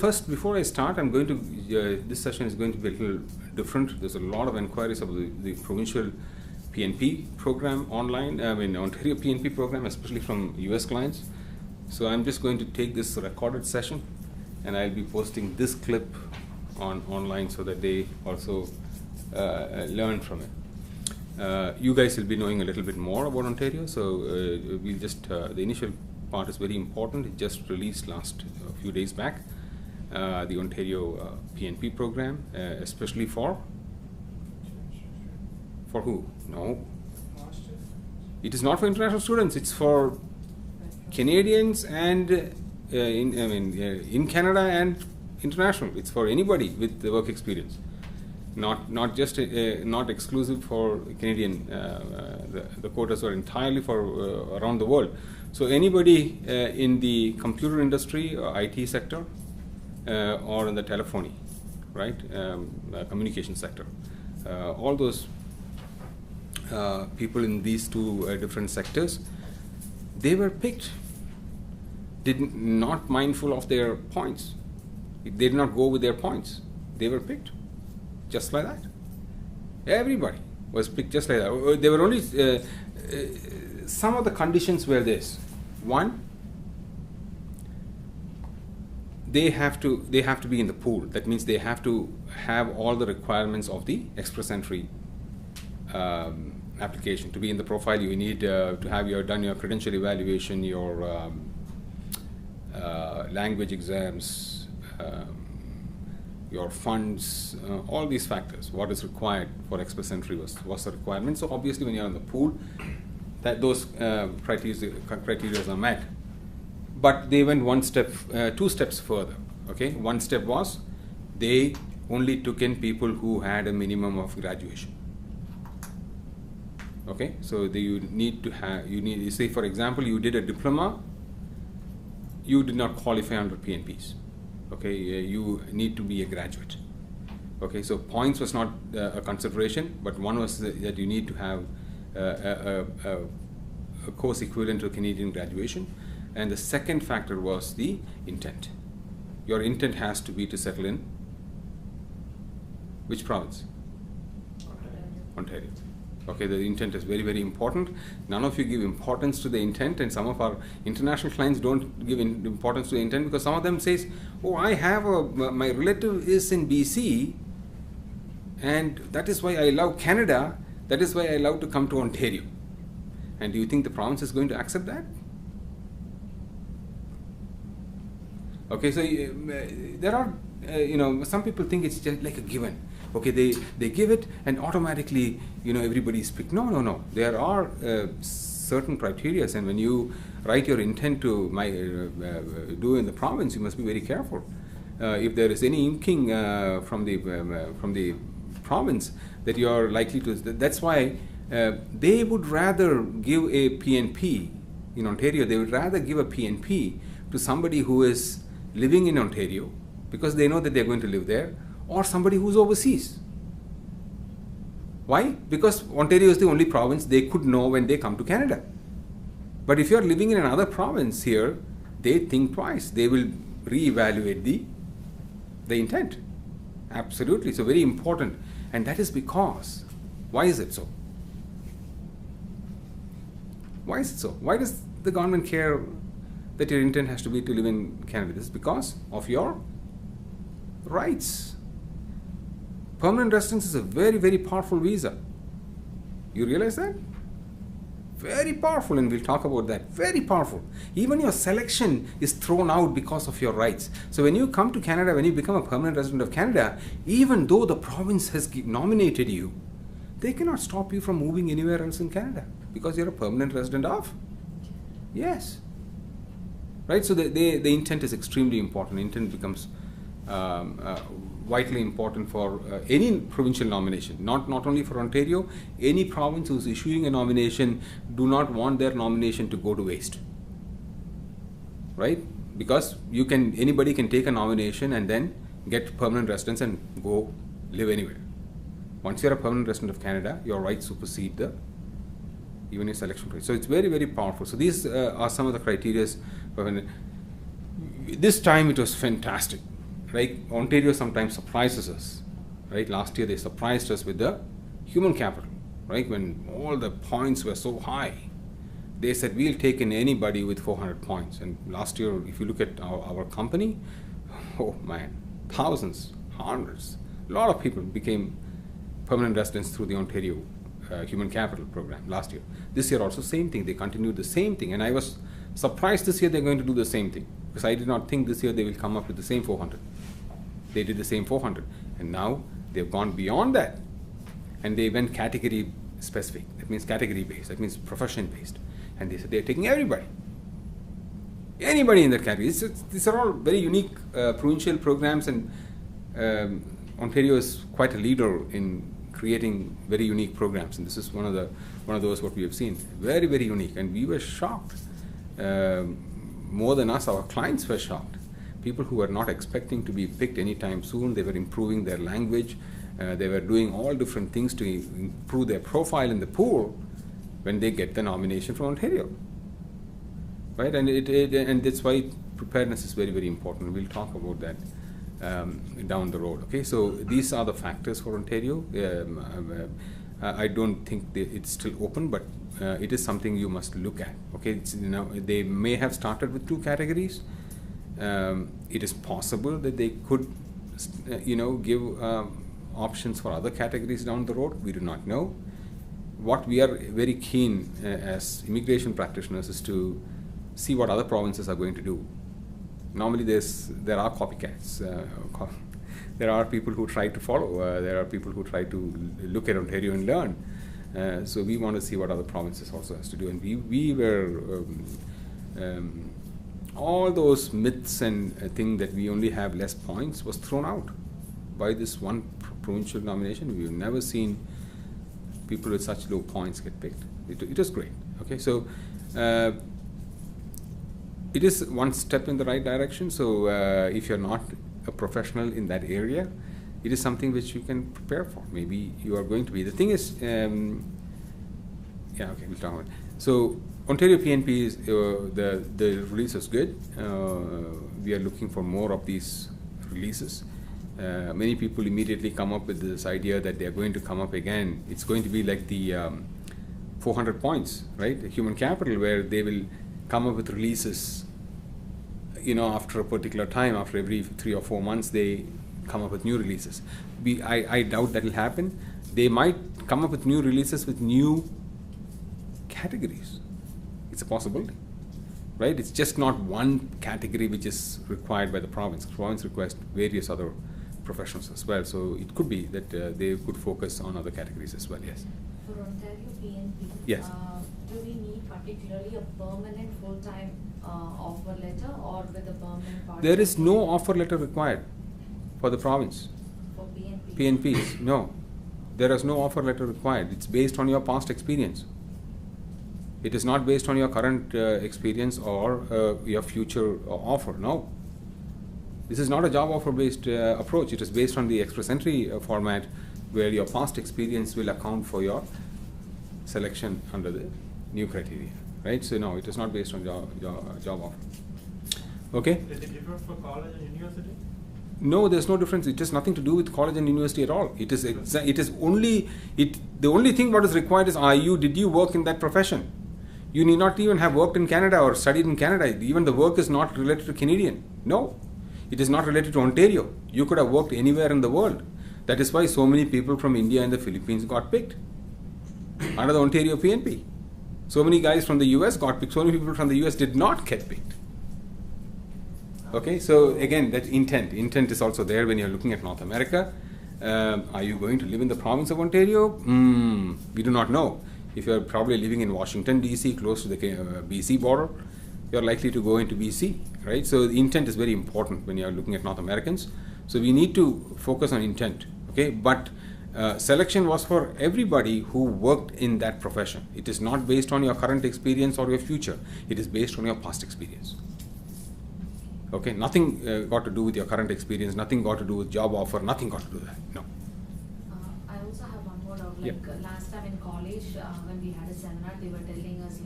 first, before I start, I'm going to, this session is going to be a little different. There's a lot of inquiries about the provincial PNP program online, Ontario PNP program, especially from US clients. So I'm just going to take this recorded session and I'll be posting this clip online so that they also learn from it. You guys will be knowing a little bit more about Ontario, so we'll just, the initial part is very important. It just released last few days back, the Ontario PNP program, especially for who? No. It is not for international students. It's for Canadians and in Canada and international. It's for anybody with the work experience. Not just not exclusive for Canadian. The quotas are entirely for around the world. So anybody in the computer industry or IT sector or in the telephony, right, communication sector, all those people in these two different sectors, they were picked. Not mindful of their points. They did not go with their points. They were picked. Just like that. Everybody was picked just like that. There were only some of the conditions were this. One, they have to be in the pool. That means they have to have all the requirements of the express entry application. To be in the profile, you need to have done your credential evaluation, your language exams, your funds, all these factors. What is required for express entry was the requirement. So obviously, when you're in the pool, that those criteria are met. But they went two steps further. Okay, one step was they only took in people who had a minimum of graduation. Okay, so you say, for example, you did a diploma, you did not qualify under PNPs. Okay, you need to be a graduate. Okay, so points was not a consideration, but one was that you need to have a course equivalent to Canadian graduation, and the second factor was the intent. Your intent has to be to settle in which province? Ontario. Okay, the intent is very, very important. None of you give importance to the intent, and some of our international clients don't give importance to the intent because some of them says, oh, I have my relative is in BC and that is why I love Canada, that is why I love to come to Ontario. And do you think the province is going to accept that? Okay, so there are, some people think it's just like a given. Okay, they give it and automatically, everybody is picked. No. There are certain criteria, and when you write your intent to do in the province, you must be very careful. If there is any inking from the province that you are likely to, that's why they would rather give a PNP in Ontario. They would rather give a PNP to somebody who is living in Ontario because they know that they're going to live there, or somebody who's overseas. Why? Because Ontario is the only province they could know when they come to Canada. But if you're living in another province here, they think twice. They will reevaluate the intent. Absolutely. So very important. And that is because, why is it so? Why is it so? Why does the government care that your intent has to be to live in Canada? This is because of your rights. Permanent residence is a very, very powerful visa. You realize that? Very powerful, and we'll talk about that. Very powerful. Even your selection is thrown out because of your rights. So when you come to Canada, when you become a permanent resident of Canada, even though the province has nominated you, they cannot stop you from moving anywhere else in Canada because you're a permanent resident of. Yes. Right? So the intent is extremely important. Intent becomes vitally important for any provincial nomination, not only for Ontario. Any province who's issuing a nomination do not want their nomination to go to waste, right? Because anybody can take a nomination and then get permanent residence and go live anywhere. Once you're a permanent resident of Canada, your rights supersede even your selection rights. So it's very, very powerful. So these are some of the criteria. This time it was fantastic. right? Ontario sometimes surprises us, right? Last year they surprised us with the human capital, right? When all the points were so high, they said we'll take in anybody with 400 points. And last year, if you look at our company, oh man, thousands, hundreds, a lot of people became permanent residents through the Ontario Human Capital Program last year. This year also same thing, they continued the same thing, and I was surprised this year they're going to do the same thing, because I did not think this year they will come up with the same 400. They did the same 400, and now they've gone beyond that, and they went category specific. That means category based, that means profession based, and they said they're taking anybody in that category. These are all very unique provincial programs, and Ontario is quite a leader in creating very unique programs, and this is one of those what we have seen. Very, very unique, and we were shocked. More than us, our clients were shocked. People who were not expecting to be picked anytime soon, they were improving their language, they were doing all different things to improve their profile in the pool when they get the nomination from Ontario. Right, and that's why preparedness is very, very important. We'll talk about that down the road. Okay, so these are the factors for Ontario. I don't think it's still open, but it is something you must look at. Okay, they may have started with 2 categories. It is possible that they could, give options for other categories down the road. We do not know. What we are very keen as immigration practitioners is to see what other provinces are going to do. Normally there are copycats. There are people who try to follow. There are people who try to look at Ontario and learn. So we want to see what other provinces also has to do. And we were, all those myths and thing that we only have less points was thrown out by this one provincial nomination. We've never seen people with such low points get picked. It was great. Okay, so it is one step in the right direction. So if you're not a professional in that area, it is something which you can prepare for. Maybe you are going to be. The thing is, we'll talk about it. So Ontario PNP is the release is good. We are looking for more of these releases. Many people immediately come up with this idea that they are going to come up again. It's going to be like the 400 points, right? The human capital, where they will come up with releases, after a particular time, after every 3 or 4 months, they come up with new releases. I doubt that will happen. They might come up with new releases with new categories. It's a possibility, right? It's just not one category which is required by the province. The province requires various other professionals as well. So it could be that they could focus on other categories as well, yes. For Ontario PNP, yes. Do we need particularly a permanent full-time offer letter, or with a permanent part? There is no offer letter required for the province. For PNP? PNPs, no. There is no offer letter required. It's based on your past experience. It is not based on your current experience or your future offer, no. This is not a job offer based approach. It is based on the express entry format, where your past experience will account for your selection under the new criteria, right? So no, it is not based on job offer. Okay? Does it differ for college and university? No, there's no difference. It has nothing to do with college and university at all. It is only the only thing what is required is did you work in that profession? You need not even have worked in Canada or studied in Canada. Even the work is not related to Canadian. No, it is not related to Ontario. You could have worked anywhere in the world. That is why so many people from India and the Philippines got picked under the Ontario PNP. So many guys from the US got picked. So many people from the US did not get picked. Okay, so again, that intent is also there when you're looking at North America. Are you going to live in the province of Ontario? We do not know. If you're probably living in Washington, D.C., close to the BC border, you're likely to go into BC, right? So the intent is very important when you're looking at North Americans. So we need to focus on intent, okay? But selection was for everybody who worked in that profession. It is not based on your current experience or your future. It is based on your past experience. Okay, nothing got to do with your current experience, nothing got to do with job offer, nothing got to do with that, no. I also have one more doubt, last time in college, when we had a seminar, they were telling us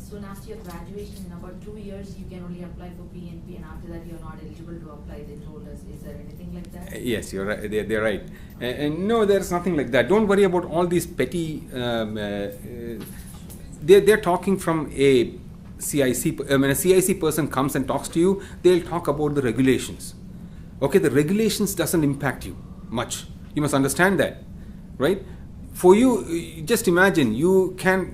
soon after your graduation, in about 2 years, you can only apply for PNP, and after that, you're not eligible to apply, they told us. Is there anything like that? Yes, you're right. They're right. And no, there's nothing like that. Don't worry about all these petty. They're talking from a CIC. When a CIC person comes and talks to you, they'll talk about the regulations. Okay, the regulations doesn't impact you much. You must understand that, right? For you, just imagine you can.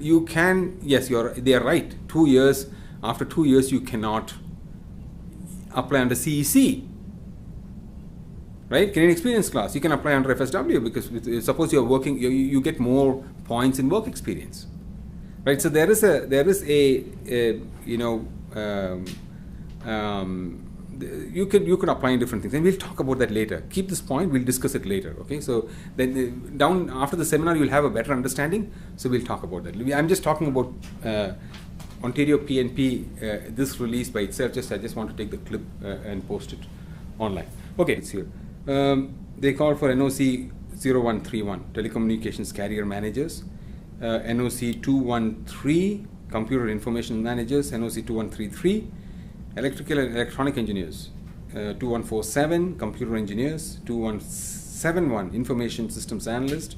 Yes, they are right. 2 years. After 2 years, you cannot apply under CEC. Right? Canadian Experience Class. You can apply under FSW because suppose you are working, you get more points in work experience. Right? So there is a you could apply in different things, and we'll talk about that later. Keep this point, we'll discuss it later. Okay, so then down after the seminar you'll have a better understanding, so we'll talk about that. I'm just talking about Ontario PNP, this release by itself. I just want to take the clip and post it online. Okay, it's here. They call for NOC 0131 telecommunications carrier managers, NOC 213 computer information managers, NOC 2133 electrical and electronic engineers, 2147 computer engineers, 2171 information systems analyst,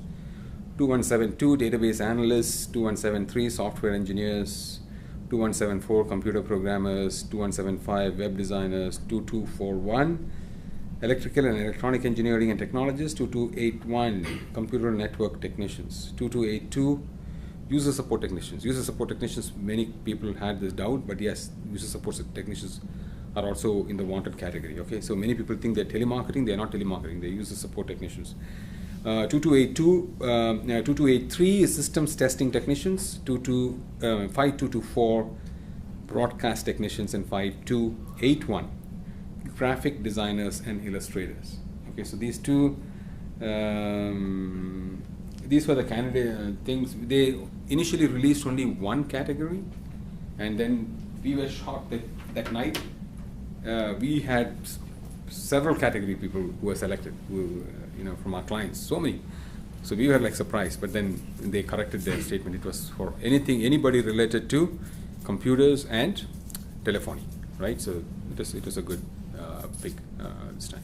2172 database analysts, 2173 software engineers, 2174 computer programmers, 2175 web designers, 2241 electrical and electronic engineering and technologists, 2281 computer network technicians, 2282 user support technicians. User support technicians, many people had this doubt, but yes, user support technicians are also in the wanted category. Okay, so many people think they're telemarketing. They're not telemarketing. They're user support technicians. 2283 is systems testing technicians. 5224 broadcast technicians, and 5281 graphic designers and illustrators. Okay, so these two. These were the candidate things. They initially released only one category, and then we were shocked that night we had several category people who were selected, from our clients, so many. So we were like surprised, but then they corrected their statement. It was for anybody related to computers and telephony, right? So it was a good big this time.